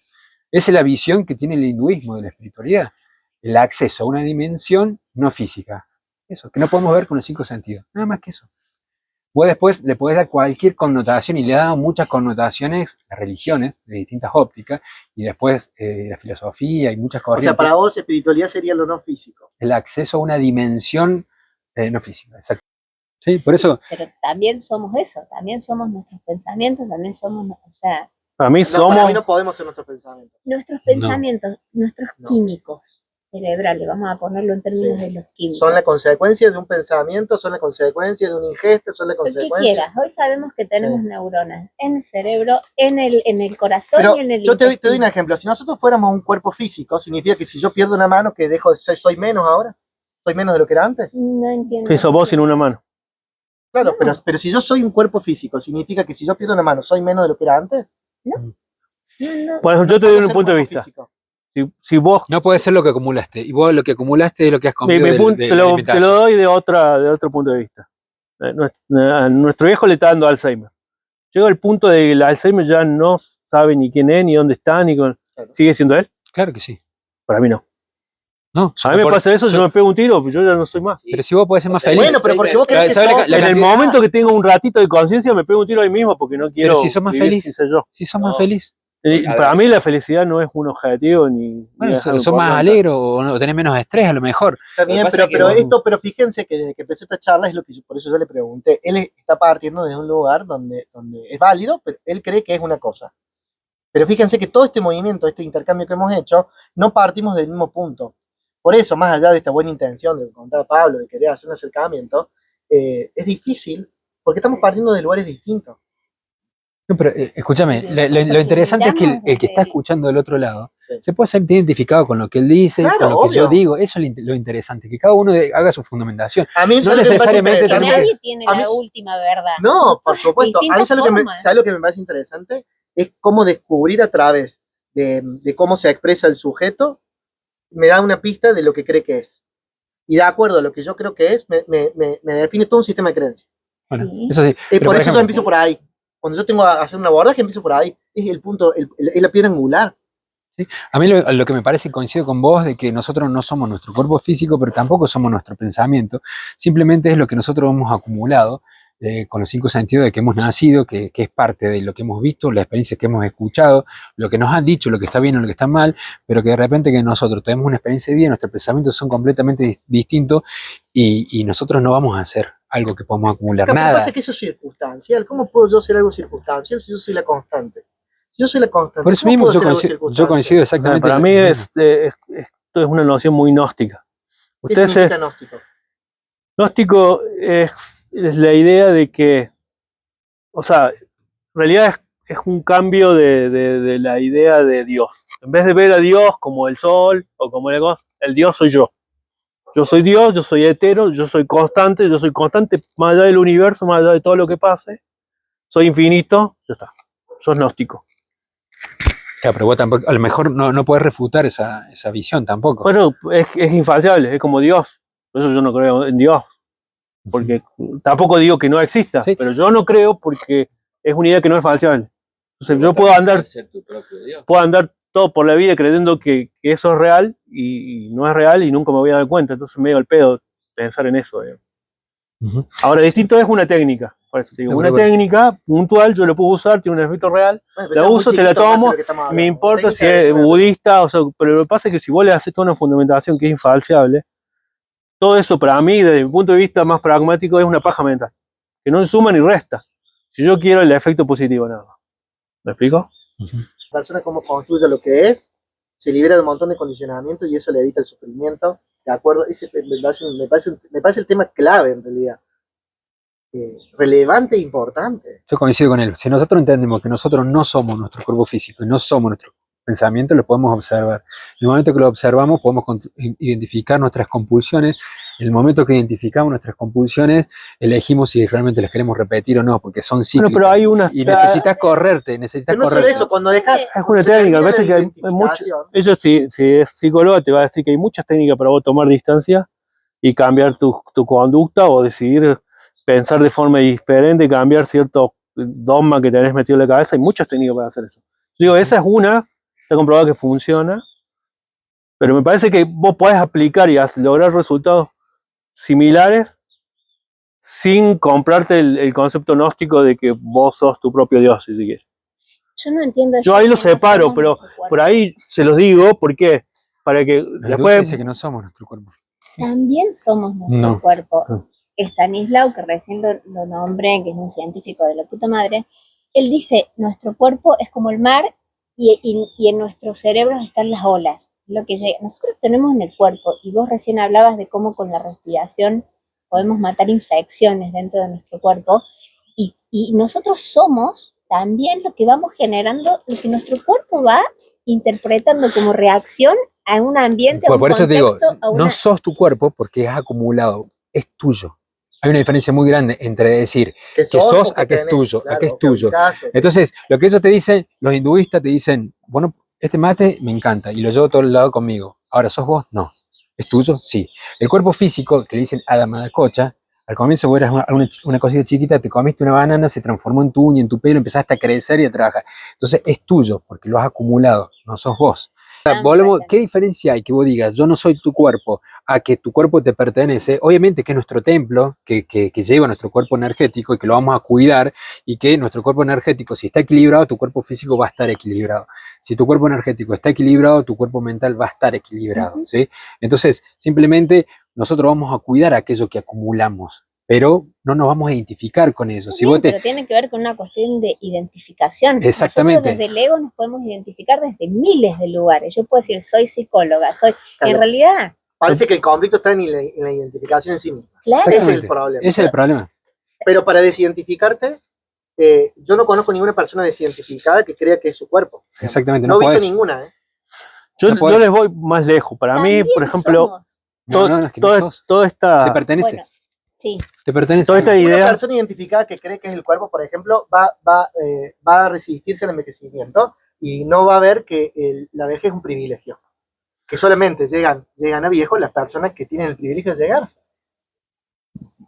Esa es la visión que tiene el hinduismo de la espiritualidad. El acceso a una dimensión no física. Eso, que no podemos ver con los 5 sentidos. Nada más que eso. Vos después le podés dar cualquier connotación, y le ha dado muchas connotaciones las religiones de distintas ópticas, y después la filosofía y muchas O corrientes. sea, para vos espiritualidad sería lo no físico. El acceso a una dimensión no física, exacto. Sí, por eso. Pero también somos eso, también somos nuestros pensamientos, también somos, o sea, Para mí No, para mí no podemos ser nuestros pensamientos. nuestros pensamientos, nuestros No. químicos cerebrales, vamos a ponerlo en términos Sí. de los químicos. Son la consecuencia de un pensamiento, son la consecuencia de una ingesta, son la Lo que consecuencia. quieras, hoy sabemos que tenemos Sí. neuronas en el cerebro, en el corazón Pero y en el yo te doy un intestino. ejemplo. Si nosotros fuéramos un cuerpo físico, significa que si yo pierdo una mano, que dejo de ser, soy menos ahora. Soy menos de lo que era antes. No entiendo. Sí, sos vos sin una mano. Claro, No. pero si yo soy un cuerpo físico, significa que si yo pierdo una mano, soy menos de lo que era antes. No. Por ejemplo, yo te doy Puedo un ser punto de cuerpo vista. físico. Si vos, No puede ser lo que acumulaste. Y vos lo que acumulaste es lo que has mi comido punto, de te lo alimentación. doy de otro punto de vista. Nuestro viejo le está dando Alzheimer. Llega el punto de que el Alzheimer ya no sabe ni quién es, ni dónde está, ni con... Claro. ¿Sigue siendo él? Claro que sí. Para mí no. No, A mí me pasa eso, yo me pego un tiro, pues yo ya no soy más. Pero si vos podés ser más feliz. Bueno, pero porque vos querés que ¿sabes sos- la En el cantidad- momento que tengo un ratito de conciencia, me pego un tiro ahí mismo porque no quiero si sos más vivir feliz. sin ser yo. Si sos más feliz. Y para mí la felicidad no es un objetivo ni Bueno, es algo sos más importante. alegre o tenés menos estrés a lo mejor. Está bien, pasa pero, que vos- pero fíjense que desde que empezó esta charla es lo que por eso yo le pregunté. Él está partiendo desde un lugar donde es válido, pero él cree que es una cosa. Pero fíjense que todo este movimiento, este intercambio que hemos hecho, no partimos del mismo punto. Por eso, más allá de esta buena intención de lo que contaba Pablo, de querer hacer un acercamiento, es difícil porque estamos partiendo de lugares distintos. No, pero escúchame, lo interesante es que el que está escuchando del otro lado Sí. se puede sentir identificado con lo que él dice, Claro, con lo que yo obvio. digo. Eso es lo interesante, que cada uno haga su fundamentación. A mí No ¿sabes lo que me parece necesariamente interesante? tenemos Nadie tiene A mí- la última verdad. No, Son por supuesto. A mí distintas ¿sabes lo, formas. ¿sabes lo que me parece interesante? Es cómo descubrir a través de cómo se expresa el sujeto, me da una pista de lo que cree que es. Y de acuerdo a lo que yo creo que es, me define todo un sistema de creencias. Bueno, Sí. eso sí. Pero, Por eso ejemplo, yo empiezo por ahí. Cuando yo tengo que hacer un abordaje, empiezo por ahí. Es el punto, es la piedra angular. a mí lo que me parece, coincido con vos, de que nosotros no somos nuestro cuerpo físico, pero tampoco somos nuestro pensamiento. Simplemente es lo que nosotros hemos acumulado con los 5 sentidos de que hemos nacido, que es parte de lo que hemos visto, la experiencia que hemos escuchado, lo que nos han dicho, lo que está bien o lo que está mal, pero que de repente que nosotros tenemos una experiencia de vida, nuestros pensamientos son completamente distintos y nosotros no vamos a hacer algo que podamos acumular, Lo que nada. pasa es que eso es circunstancial. ¿Cómo puedo yo ser algo circunstancial si yo soy la constante? Si yo soy la constante, Por eso ¿cómo mismo puedo yo ser algo coincido circunstancial? exactamente. Para mí esto es una noción muy gnóstica. ¿Qué Ustedes significa gnóstico? Gnóstico es la idea de que, o sea, en realidad es un cambio de la idea de Dios. En vez de ver a Dios como el sol o como el Dios soy yo. Yo soy Dios, yo soy etero, yo soy constante más allá del universo, más allá de todo lo que pase. Soy infinito, ya está. Sos gnóstico. Claro, pero vos tampoco, a lo mejor no podés refutar esa visión tampoco. Bueno, es infalcible, es como Dios. Por eso yo no creo en Dios. Porque tampoco digo que no exista, Sí. pero yo no creo porque es una idea que no es falseable. Entonces yo puedo andar todo por la vida creyendo que eso es real y no es real y nunca me voy a dar cuenta. Entonces medio al pedo pensar en eso. Ahora, distinto es una técnica. Por eso te digo, una técnica puntual, yo la puedo usar, tiene un efecto real, Bueno, pero la es muy uso, te la chiquito, tomo, casi lo que estamos me hablando. importa La si técnica es una- budista, o sea, pero lo que pasa es que si vos le haces toda una fundamentación que es infalseable, todo eso para mí, desde mi punto de vista más pragmático, es una paja mental, que no suma ni resta. Si yo quiero el efecto positivo, nada más. ¿Me explico? La persona como construye lo que es, se libera de un montón de condicionamientos y eso le evita el sufrimiento. ¿De acuerdo? Ese me parece el tema clave en realidad. Relevante e importante. Yo coincido con él. Si nosotros entendemos que nosotros no somos nuestro cuerpo físico y no somos nuestro pensamiento, lo podemos observar. En el momento que lo observamos, podemos identificar nuestras compulsiones. En el momento que identificamos nuestras compulsiones, elegimos si realmente las queremos repetir o no, porque son cíclicas. Bueno, pero hay una. Y necesitas correrte, necesitas Pero no solo correrte. eso, cuando dejas. Es una técnica, me parece que hay mucho. Ella, si es psicóloga, te va a decir que hay muchas técnicas para vos tomar distancia y cambiar tu conducta o decidir pensar de forma diferente, cambiar cierto dogma que tenés metido en la cabeza. Hay muchas técnicas para hacer eso. Digo, esa es una, está comprobado que funciona, pero me parece que vos podés aplicar y lograr resultados similares sin comprarte el concepto gnóstico de que vos sos tu propio Dios, si quieres. Yo no entiendo. Yo ahí lo separo, pero por ahí se los digo, ¿por qué? Para que después dice que no somos nuestro cuerpo. También somos nuestro cuerpo. Stanislaw, que recién lo nombré, que es un científico de la puta madre, él dice, nuestro cuerpo es como el mar y en nuestros cerebros están las olas. Lo que nosotros tenemos en el cuerpo, y vos recién hablabas de cómo con la respiración podemos matar infecciones dentro de nuestro cuerpo, y nosotros somos también lo que vamos generando, lo que nuestro cuerpo va interpretando como reacción a un ambiente, a un por eso contexto, te digo, no sos tu cuerpo porque has acumulado, es tuyo. Hay una diferencia muy grande entre decir que sos a que es tuyo, a que es tuyo. Entonces, lo que ellos te dicen, los hinduistas te dicen, bueno, este mate me encanta y lo llevo a todo el lado conmigo. Ahora, ¿sos vos? No. ¿Es tuyo? Sí. El cuerpo físico, que le dicen Adamadacocha, al comienzo vos eras una cosita chiquita, te comiste una banana, se transformó en tu uña, en tu pelo, empezaste a crecer y a trabajar. Entonces es tuyo, porque lo has acumulado, no sos vos. Volvemos, ¿qué diferencia hay que vos digas, yo no soy tu cuerpo, a que tu cuerpo te pertenece? Obviamente que es nuestro templo, que lleva nuestro cuerpo energético y que lo vamos a cuidar, y que nuestro cuerpo energético, si está equilibrado, tu cuerpo físico va a estar equilibrado. Si tu cuerpo energético está equilibrado, tu cuerpo mental va a estar equilibrado, ¿sí? Entonces, simplemente nosotros vamos a cuidar aquello que acumulamos, pero no nos vamos a identificar con eso. Sí, pero tiene que ver con una cuestión de identificación. Exactamente. Nosotros desde el ego nos podemos identificar desde miles de lugares. Yo puedo decir, soy psicóloga, claro. En realidad... Parece que el conflicto está en la identificación en sí misma. Claro. Ese es el problema. Ese es el problema. Pero para desidentificarte, yo no conozco ninguna persona desidentificada que crea que es su cuerpo. Exactamente, no he visto ninguna. Yo les voy más lejos. Para mí, por ejemplo, todo esta... Te pertenece. Bueno, sí. Te pertenece. Toda esta idea... Una persona identificada que cree que es el cuerpo, por ejemplo, va a resistirse al envejecimiento y no va a ver que la vejez es un privilegio. Que solamente llegan a viejos las personas que tienen el privilegio de llegar.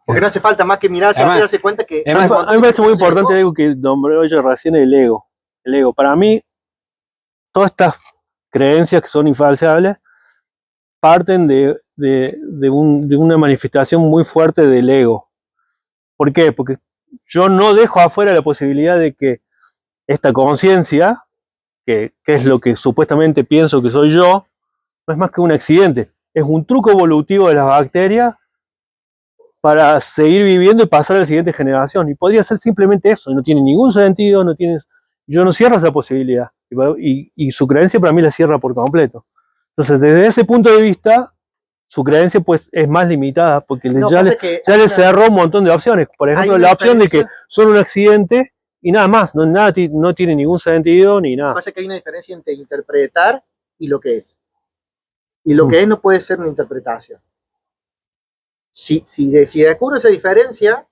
Porque no hace falta más que mirarse y darse cuenta que... Además, a mí me parece muy importante algo que nombró ella recién, el ego. El ego. Para mí, todas estas creencias que son infalseables parten de una manifestación muy fuerte del ego. ¿Por qué? Porque yo no dejo afuera la posibilidad de que esta conciencia, que es lo que supuestamente pienso que soy yo, no es más que un accidente. Es un truco evolutivo de las bacterias para seguir viviendo y pasar a la siguiente generación. Y podría ser simplemente eso, y no tiene ningún sentido, yo no cierro esa posibilidad. Y su creencia para mí la cierra por completo. Entonces, desde ese punto de vista, su creencia pues es más limitada, porque ya le cerró un montón de opciones. Por ejemplo, la opción de que son un accidente y nada más, no tiene ningún sentido ni nada. Lo que pasa es que hay una diferencia entre interpretar y lo que es. Y lo que es no puede ser una interpretación. Si descubro esa diferencia,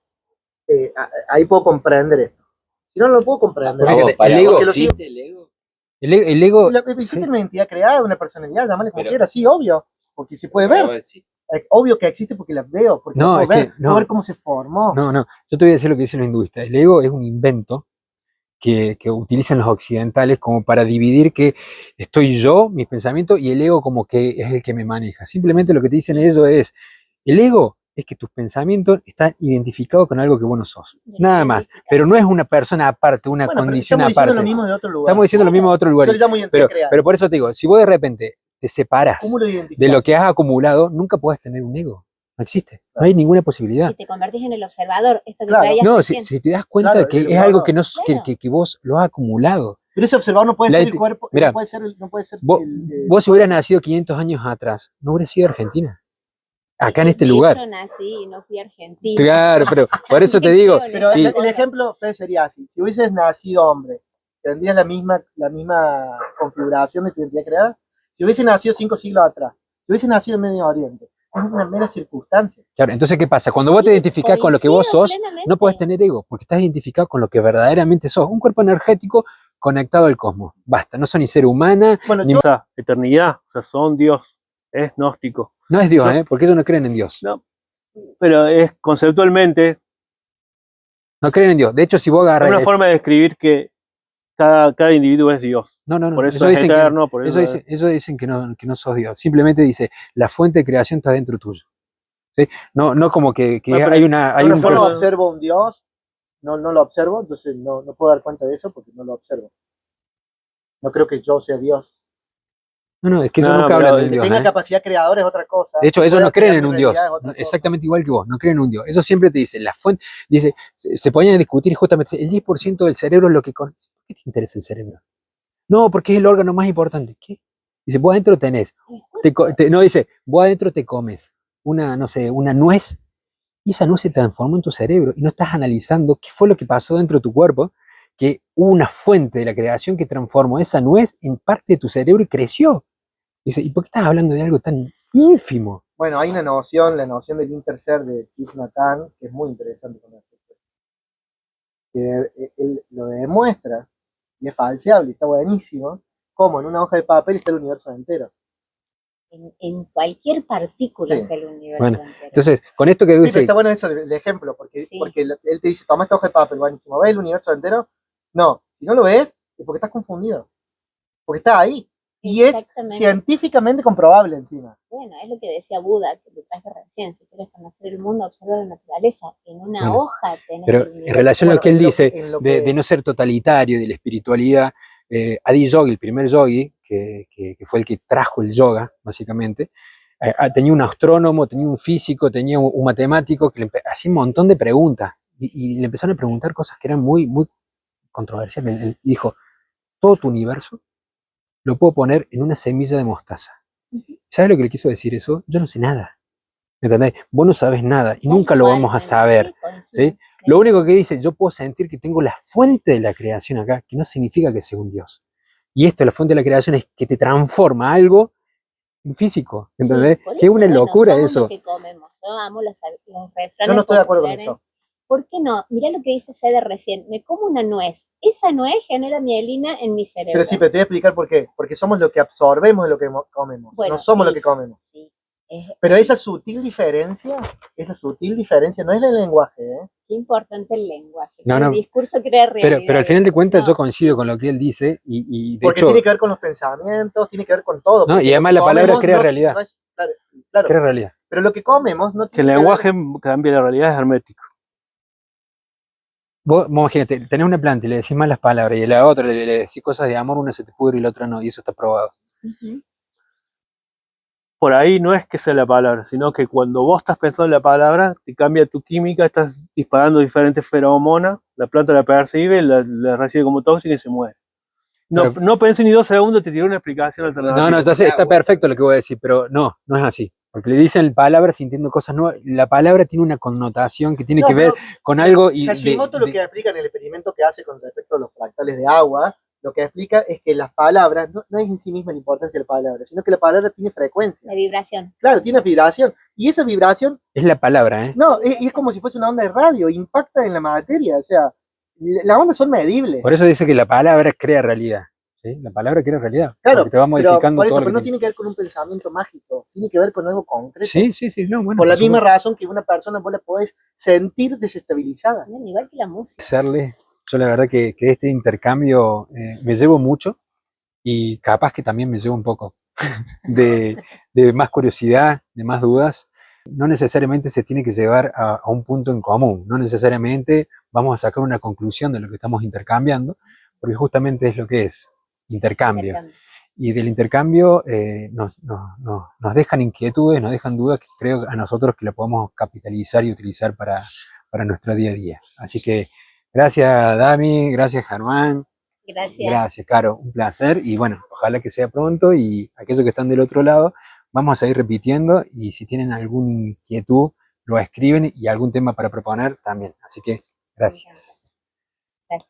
ahí puedo comprender esto. Si no, no lo puedo comprender. El ego existe una entidad creada, una personalidad, llámale como quiera, sí, obvio. Porque se puede ver. Obvio que existe porque la veo, porque puedo ver cómo se formó. No, yo te voy a decir lo que dicen los hinduistas. El ego es un invento que utilizan los occidentales como para dividir que estoy yo, mis pensamientos, y el ego como que es el que me maneja. Simplemente lo que te dicen ellos es, el ego es que tus pensamientos están identificados con algo que vos no sos. Nada más. Pero no es una persona aparte, una Bueno, pero condición estamos diciendo aparte. lo mismo de otro lugar. Estamos diciendo lo mismo de otro lugar. Yo le llamo identidad creada. Pero por eso te digo, si vos de repente te separás Cúmulo de de identificación. lo que has acumulado, nunca podés tener un ego. No existe. No hay ninguna posibilidad. Si te convertís en el observador, esto que Claro. traías No, recién. si te das cuenta Claro, que el es algo observador. que, no, Claro. que vos lo has acumulado. Pero ese observador no puede La ser el eti- cuerpo, Mirá, no puede ser Vos, vos si hubieras nacido 500 años atrás, no hubieras sido Argentina. Acá en este De lugar. hecho, nací y no fui argentina. Claro, pero por eso te digo. Pero y- el ejemplo Fede, sería así. Si hubieses nacido hombre, ¿tendrías la misma configuración de tu identidad creada? Si hubiese nacido 5 siglos atrás, si hubiese nacido en Medio Oriente, es una mera circunstancia. Claro, entonces, ¿qué pasa? Cuando vos te Sí, identificás con lo que vos coincido sos, plenamente. no podés tener ego, porque estás identificado con lo que verdaderamente sos. Un cuerpo energético conectado al cosmos. Basta, no son ni ser humana, Bueno, ni... yo, Esa eternidad, o sea, son Dios, es gnóstico. No es Dios, Yo- porque ellos no creen en Dios. No, pero es conceptualmente No creen en Dios. De hecho, si vos es agarras... una forma de describir que cada individuo es Dios. No, no, no. Por eso es dicen eterno, que, por eso eso dicen que no sos Dios. Simplemente dice, la fuente de creación está dentro tuyo. ¿Sí? No como que Bueno, pero hay una... Hay una un yo no forma- observo un Dios, no lo observo, entonces no puedo dar cuenta de eso porque no lo observo. No creo que yo sea Dios. No, es que ellos No, nunca pero hablan de un Que Dios. tenga ¿eh? capacidad creadora es otra cosa. De hecho, Que ellos pueda no creen crear en mi un Dios, realidad es otra cosa. exactamente igual que vos, no creen en un Dios. Ellos siempre te dicen, la fuente, dice, se ponían a discutir justamente, el 10% del cerebro es lo que... ¿Por qué te interesa el cerebro? No, porque es el órgano más importante. ¿Qué? Dice, vos adentro tenés, no, dice, vos adentro te comes una, no sé, una nuez, y esa nuez se transformó en tu cerebro, y no estás analizando qué fue lo que pasó dentro de tu cuerpo, que hubo una fuente de la creación que transformó esa nuez en parte de tu cerebro y creció. Dice, ¿y por qué estás hablando de algo tan ínfimo? Bueno, hay una noción, la noción del interser de Thich Nhat Hanh, que es muy interesante con esto. Que él lo demuestra, y es falseable, está buenísimo, como en una hoja de papel está el universo entero. En cualquier partícula Sí. del universo Bueno, entero. Entonces, con esto que Sí, pero dice, está bueno eso el ejemplo, porque, Sí. porque él te dice, toma esta hoja de papel, buenísimo, ¿ves el universo entero? No, si no lo ves, es porque estás confundido, porque está ahí, y es Exactamente. científicamente comprobable encima. Bueno, es lo que decía Buda, que te traje recién. Si quieres conocer el mundo, observa la naturaleza. En una Bueno, hoja tenés pero el en universo. relación a lo que él en lo dice, que- en lo que de no es. ser totalitario, de la espiritualidad, Adi Yogi, el primer yogi, que fue el que trajo el yoga, básicamente, tenía un astrónomo, tenía un físico, tenía un matemático que hacía un montón de preguntas y le empezaron a preguntar cosas que eran muy, muy controversiales. Él dijo, todo tu universo lo puedo poner en una semilla de mostaza. ¿Sabes lo que le quiso decir eso? Yo no sé nada. ¿Me entendés? Vos no sabés nada y nunca lo vamos a saber. ¿Sí? Lo único que dice, yo puedo sentir que tengo la fuente de la creación acá, que no significa que sea un Dios. Y esto, la fuente de la creación, es que te transforma algo en físico, ¿entendés? Sí, Que es una bueno, locura somos eso. lo que comemos. Yo amo los refranes Yo no estoy de acuerdo con populares. eso. ¿Por qué no? Mirá lo que dice Fede recién. Me como una nuez. Esa nuez genera mielina en mi cerebro. Pero sí, pero te voy a explicar por qué. Porque somos lo que absorbemos de lo que comemos, Bueno, no somos sí, lo que comemos. sí. Pero esa sutil diferencia no es el lenguaje, ¿eh? Qué importante el lenguaje. No, El no. discurso crea realidad. Pero al final de cuentas No, yo coincido con lo que él dice y de Porque hecho, tiene que ver con los pensamientos, tiene que ver con todo. ¿no? porque Y además lo la que palabra comemos crea realidad. Claro, crea realidad. pero lo que comemos no que el tiene que ver. lenguaje cambia la realidad es hermético. Vos imagínate, tenés una planta y le decís malas palabras y a la otra le decís cosas de amor, una se te pudre y la otra no, y eso está probado. Ujú. Por ahí no es que sea la palabra, sino que cuando vos estás pensando en la palabra, te cambia tu química, estás disparando diferentes feromonas, la planta la percibe, la recibe como tóxica y se muere. No, Pero- no pensé ni 2 segundos, te tiré una explicación alternativa. No, ya sé, está perfecto lo que voy a decir, pero no es así. Porque le dicen palabras sintiendo cosas nuevas. La palabra tiene una connotación que tiene No, que ver pero con algo y Hashimoto lo que explica en el experimento que hace con respecto a los fractales de agua, lo que explica es que las palabras, no es en sí misma la importancia de la palabra, sino que la palabra tiene frecuencia. La vibración. Claro, tiene vibración. Y esa vibración, es la palabra, ¿eh? no, es como si fuese una onda de radio, impacta en la materia. O sea, las ondas son medibles. Por eso dice que la palabra crea realidad. ¿Sí? La palabra crea realidad. Claro, porque te va pero modificando por eso, todo lo pero no que tiene que ver con un pensamiento mágico, tiene que ver con algo concreto. Sí, no, bueno. Por la misma supuesto. razón que una persona vos la podés sentir desestabilizada. Bueno, igual que la música. Hacerle Yo la verdad que de este intercambio me llevo mucho y capaz que también me llevo un poco de más curiosidad, de más dudas. No necesariamente se tiene que llevar a un punto en común, no necesariamente vamos a sacar una conclusión de lo que estamos intercambiando, porque justamente es lo que es, intercambio. Y del intercambio nos dejan inquietudes, nos dejan dudas que creo a nosotros que lo podemos capitalizar y utilizar para nuestro día a día. Así que gracias Dami, gracias Germán. Gracias. Gracias, Caro, un placer y bueno, ojalá que sea pronto y aquellos que están del otro lado, vamos a seguir repitiendo y si tienen alguna inquietud, lo escriben y algún tema para proponer también. Así que gracias. Gracias.